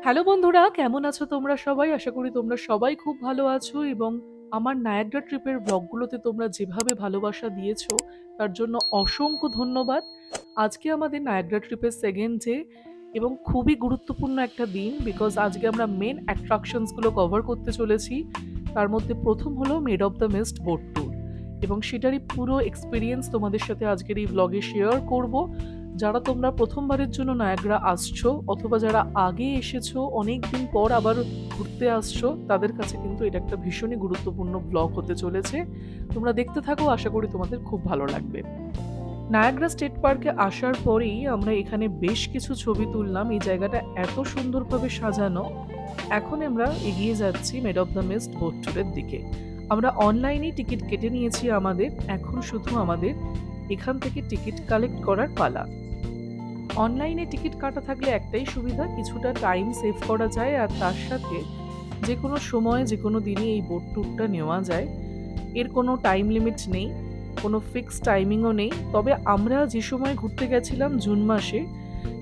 Hello বন্ধুরা, কেমন আছো তোমরা সবাই? আশা করি তোমরা সবাই খুব ভালো আছো এবং আমার নায়াগ্রা ট্রিপের ব্লগগুলোতে তোমরা যেভাবে ভালোবাসা দিয়েছো তার জন্য অসংখ্য ধন্যবাদ। আজকে আমাদের নায়াগ্রা ট্রিপের সেকেন্ড ডে এবং খুবই গুরুত্বপূর্ণ একটা দিন, বিকজ আজকে আমরা মেন অ্যাট্রাকশনসগুলো কভার করতে চলেছি। তার মধ্যে প্রথম হলো made of the mist boat tour এবং সেটারই পুরো এক্সপিরিয়েন্স তোমাদের সাথে আজকের এই ব্লগে শেয়ার করব। যারা তোমরা প্রথমবারের জন্য নায়াগ্রা আসছো অথবা যারা আগে এসেছো অনেকদিন পর আবার ঘুরতে আসছো, তাদের কাছে কিন্তু এটা একটা ভীষণই গুরুত্বপূর্ণ ব্লগ হতে চলেছে। তোমরা দেখতে থাকো, আশা করি তোমাদের খুব ভালো লাগবে। নায়াগ্রা স্টেট পার্কে আসার পরেই আমরা এখানে বেশ কিছু ছবি তুললাম। এই জায়গাটা এত সুন্দরভাবে সাজানো। এখন আমরা এগিয়ে যাচ্ছি made of the mist boat ট্যুরের দিকে। আমরা অনলাইনেই টিকিট কেটে নিয়েছি আমাদের, এখন শুধু আমাদের এখান থেকে টিকিট কালেক্ট করার পালা। অনলাইনে টিকিট কাটা থাকলে একটাই সুবিধা, কিছুটা টাইম সেভ করা যায় আর তার সাথে যে কোনো সময় যে কোনো দিনই এই বোট ট্যুরটা নেওয়া যায়। এর কোনো টাইম লিমিট নেই, কোনো ফিক্সড টাইমিংও নেই। তবে আমরা যে সময় ঘুরতে গেছিলাম জুন মাসে,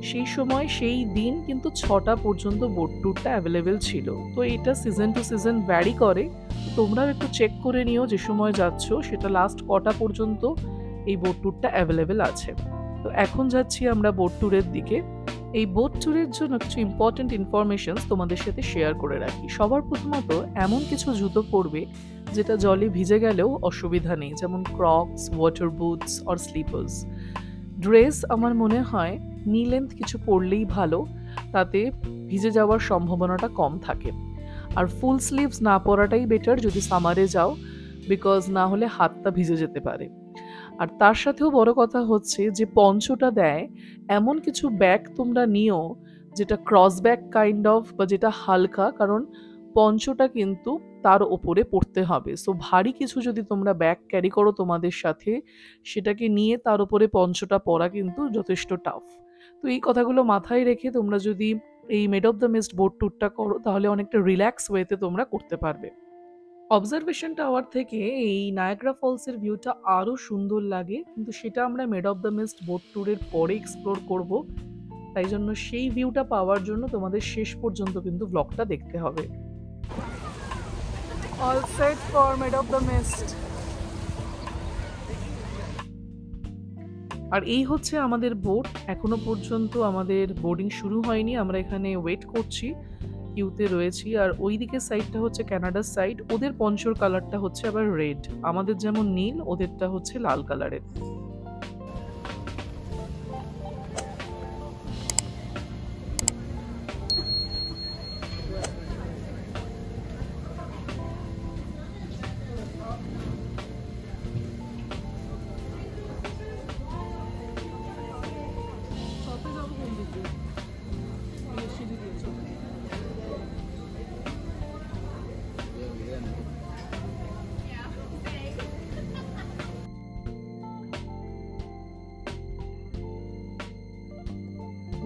সেই সময় সেই দিন কিন্তু 6টা পর্যন্ত বোট ট্যুরটা অ্যাভেলেবেল ছিল। তো এটা সিজন টু সিজন ভ্যারি করে, তোমরাও একটু চেক করে নিও যে সময় যাচ্ছ সেটা লাস্ট কটা পর্যন্ত এই বোট ট্যুরটা অ্যাভেলেবেল আছে। তো এখন যাচ্ছি আমরা বোট ট্যুরের দিকে। এই বোট ট্যুরের জন্য কিছু ইম্পর্টেন্ট ইনফরমেশনস তোমাদের সাথে শেয়ার করে রাখি। সবার প্রথমত এমন কিছু জুতো পরবে যেটা জলে ভিজে গেলেও অসুবিধা নেই, যেমন crooks, water boots or sleepers. Dress আমার মনে হয় নি লেন্থ কিছু পরলেই ভালো, তাতে ভিজে যাওয়ার সম্ভাবনাটা কম থাকে। আর ফুল স্লিভস না পরাটাই বেটার যদি সামারে যাও, বিকজ না হলে হাতটা ভিজে যেতে পারে। আর তার সাথেও বড় কথা হচ্ছে যে পঞ্চটা দেয় এমন কিছু ব্যাগ তোমরা নিও যেটা ক্রস ব্যাগ কাইন্ড অফ, বা যেটা হালকা, কারণ পঞ্চটা কিন্তু তার ওপরে পড়তে হবে। সো ভারী কিছু যদি তোমরা ব্যাগ ক্যারি করো তোমাদের সাথে, সেটাকে নিয়ে তার উপরে পঞ্চটা পরা কিন্তু যথেষ্ট টাফ। তো এই কথাগুলো মাথায় রেখে তোমরা যদি এই made of the mist boat ট্যুরটা করো তাহলে অনেকটা রিল্যাক্স ওয়েতে তোমরা করতে পারবে। অবজারভেশন টাওয়ার থেকে এই নায়াগ্রা ফলসের ভিউটা আরও সুন্দর লাগে, কিন্তু সেটা আমরা made of the mist boat ট্যুরের পরে এক্সপ্লোর করব। তাই জন্য সেই ভিউটা পাওয়ার জন্য তোমাদের শেষ পর্যন্ত কিন্তু ব্লগটা দেখতে হবে। All set for made of the mist. আর এই হচ্ছে আমাদের বোট। এখনো পর্যন্ত আমাদের বোর্ডিং শুরু হয়নি, আমরা এখানে ওয়েট করছি, কিউতে রয়েছি। আর ওই দিকের সাইডটা হচ্ছে কানাডার সাইড, ওদের পঞ্চর কালারটা হচ্ছে আবার রেড। আমাদের যেমন নীল, ওদেরটা হচ্ছে লাল কালারের।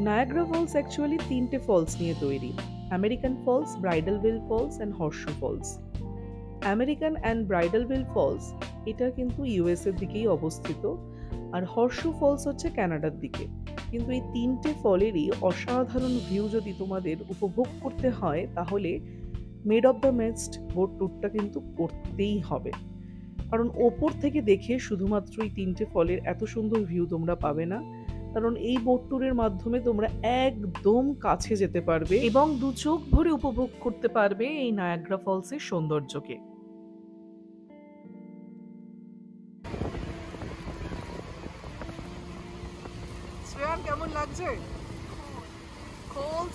নায়াগ্রা ফলস অ্যাকচুয়ালি 3টে ফলস নিয়ে তৈরি: American Falls, Bridal Veil Falls and Horseshoe Falls. American and Bridal Veil Falls এটা কিন্তু ইউএসএর দিকেই অবস্থিত, আর হর্সশু ফলস হচ্ছে কানাডার দিকে। কিন্তু এই 3টে ফলেরই অসাধারণ ভিউ যদি তোমাদের উপভোগ করতে হয় তাহলে made of the mist boat ট্যুরটা কিন্তু করতেই হবে। কারণ ওপর থেকে দেখে শুধুমাত্র এই 3টে ফলের এত সুন্দর ভিউ তোমরা পাবে না, কারণ এই বোট ট্যুরের মাধ্যমে তোমরা একদম কাছে যেতে পারবে এবং দু চোখ ভরে উপভোগ করতে পারবে এই নায়াগ্রা ফলসের সৌন্দর্যকে। শ্রেয়ান, কেমন লাগছে? কোল্ড?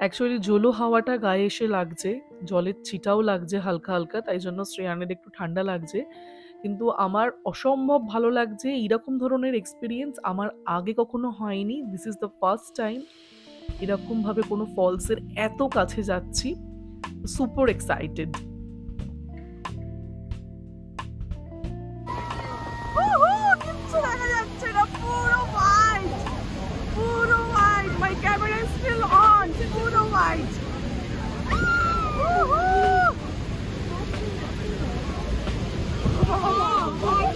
অ্যাকচুয়ালি জলো হাওয়াটা গায়ে এসে লাগছে, জলের ছিটাও লাগছে হালকা হালকা, তাই জন্য শ্রেয়ানের একটু ঠান্ডা লাগছে। কিন্তু আমার অসম্ভব ভালো লাগছে। এইরকম ধরনের এক্সপিরিয়েন্স আমার আগে কখনো হয়নি। This is the first time এরকমভাবে কোনো ফলসের এত কাছে যাচ্ছি। Super excited. কিচ্ছু দেখা যাচ্ছে না, পুরো হোয়াইট, পুরো white. My camera is still on, পুরো হোয়াইট। Oh,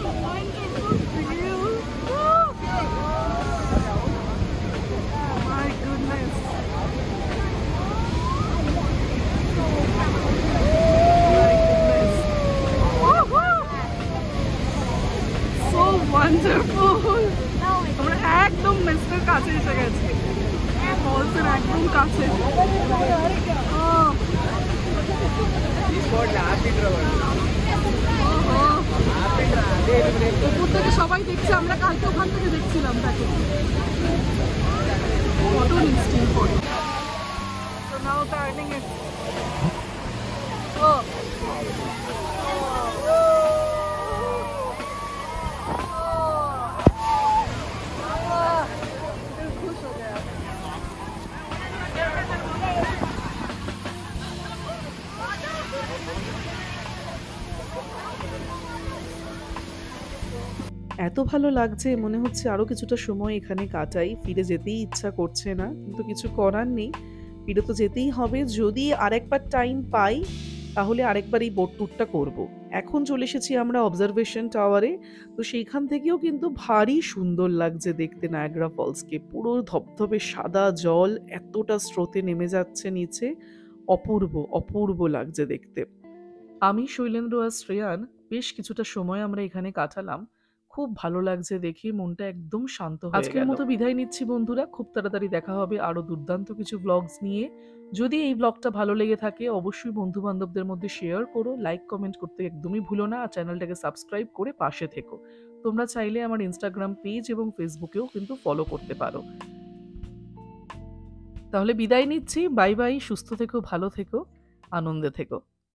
কাছে এসে গেছি, ফলসের একদম কাছে। ওপর থেকে সবাই দেখছে, আমরা কালকে ওখান থেকে দেখছিলাম তাকে। ফটো নিচ্ছি photo. So now turning it. Oh. खुश हो गया। এত ভালো লাগছে, মনে হচ্ছে আরো কিছুটা সময় এখানে কাটাই। ফিরে যেতেই ইচ্ছা করছে না, কিন্তু কিছু করার নেই, ফিরে তো যেতেই হবে। যদি আরেকবার টাইম পাই তাহলে আরেকবার এই বোট ট্যুরটা করব। এখন চলে এসেছি আমরা অবজারভেশন টাওয়ারে। তো সেইখান থেকেও কিন্তু ভারী সুন্দর লাগছে দেখতে নায়াগ্রা ফলসকে। পুরো ধবধবে সাদা জল এতটা স্রোতে নেমে যাচ্ছে নিচে, অপূর্ব অপূর্ব লাগছে দেখতে। আমি, শৈলেন্দ্র আর শ্রেয়ান বেশ কিছুটা সময় আমরা এখানে কাটালাম। খুব ভালো লাগছে দেখে, মনটা একদম শান্ত হয়ে গেল। আজকের মতো বিদায় নিচ্ছি বন্ধুরা, খুব তাড়াতাড়ি দেখা হবে আরো দুর্দান্ত কিছু ব্লগস নিয়ে। যদি এই ব্লগটা ভালো লেগে থাকে অবশ্যই বন্ধু বান্ধবদের মধ্যে শেয়ার করো, লাইক কমেন্ট করতে একদমই ভুলো না, আর চ্যানেলটাকে সাবস্ক্রাইব করে পাশে থেকো। তোমরা চাইলে আমার ইনস্টাগ্রাম পেজ এবং ফেসবুকেও কিন্তু ফলো করতে পারো। তাহলে বিদায় নিচ্ছি, বাই বাই, সুস্থ থেকো, ভালো থেকো, আনন্দে থেকো।